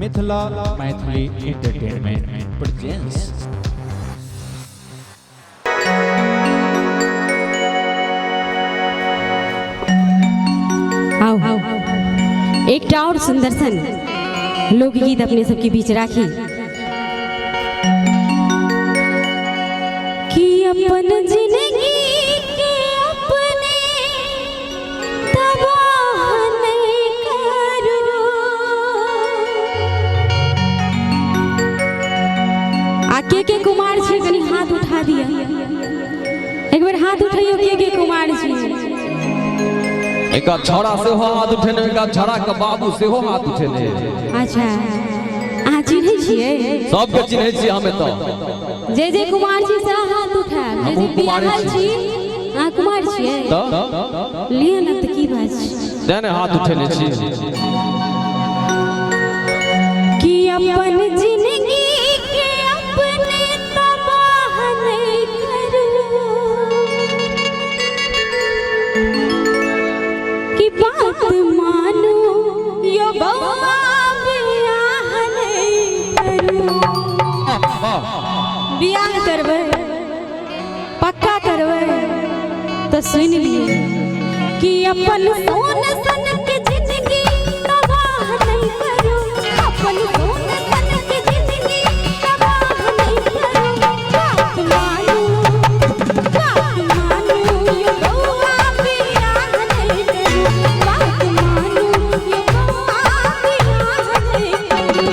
Mithila Maithili entertainment presents. आओ एक और सुंदर सन लोकगीत अपने सबके बीच राखी कि अपन जिंदगी के अपने तबाह नहीं करो। के कुमार जी कनी हाथ उठा दिया, एक बार हाथ उठाइयो के कुमार जी। एक छौड़ा से हो हाथ उठेने, एक छौड़ा के बाबू से हो हाथ उठेने। अच्छा आ चिन्है छियै? सब के चिन्है छी हमें तो। जे कुमार जी से हाथ उठा, जे बियाहल छी आ कुमार छियै त लिए न त की बात छै? तेने हाथ उठेने छी कि अपन जिंदगी के अपने तबाह नहीं करो, कि बात मानो यो बउआ बियाह नहीं करो। बियाह करबै पक्का करबै तो सुन लिए कि अपन सोन सन के जिंदगी तबाह नहीं करो, अपन सोन सन के जिंदगी तबाह नहीं करो। बात मानो ये बउआ बियाह नहीं करो, बात मानो ये बउआ बियाह नहीं करो।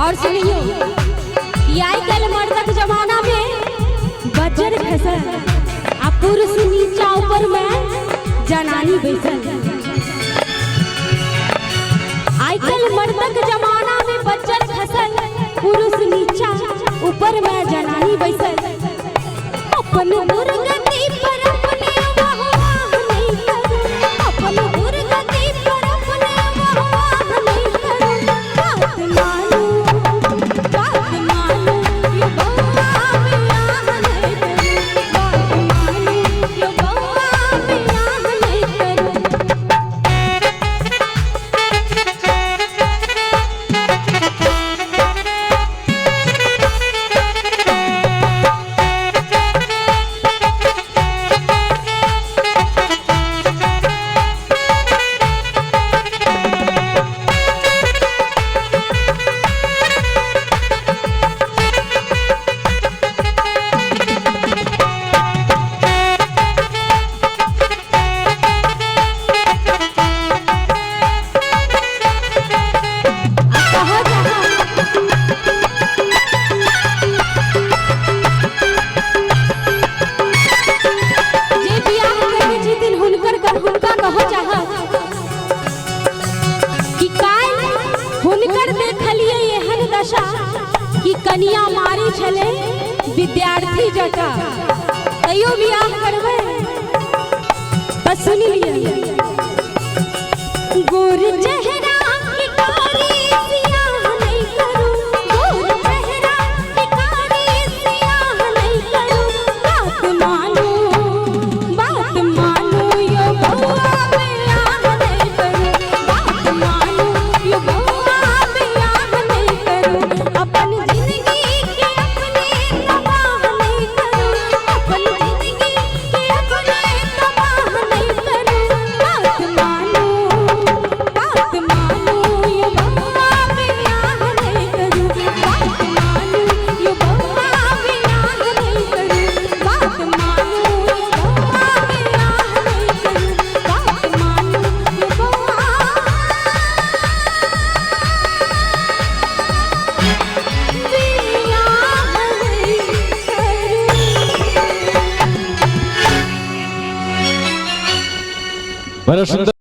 और सुनियो कि आई कल मर्दक जमाना में बजर खसल आ पुरुष नीचा ऊपर में जनानी बैसल। आई कल मर्दक जमाना में बजर खसल पुरुष नीचा ऊपर में जनानी बैसल। अपन दुर्गति पर अपने वाह नहीं करो, अपन दुर्गति पर अपने वाह नहीं करो। बात मानो ये बउआ बियाह नहीं करो, बात मानो ये बउआ बियाह नहीं करो। कि कनिया मारी छले विद्यार्थी जका तैयो बियाह करबै। बस सुन लिया गोर चेहरा की कारी सियाह नहीं करो, गोर चेहरा की कारी सियाह नहीं करो। बात मानो यो बउआ बियाह नहीं करो, बात मानो यो बउआ बियाह नहीं करो। अपन जिंदगी के अपने तबाह नहीं करो, अपन जिंदगी के अपने तबाह नहीं करो। बात मानो ये बउआ बियाह नहीं करो, बात मानो ये बउआ बियाह नहीं करो, बात मानो ये बउआ बियाह नहीं करो, बात मानो ये बउआ बड़ा सुंदर।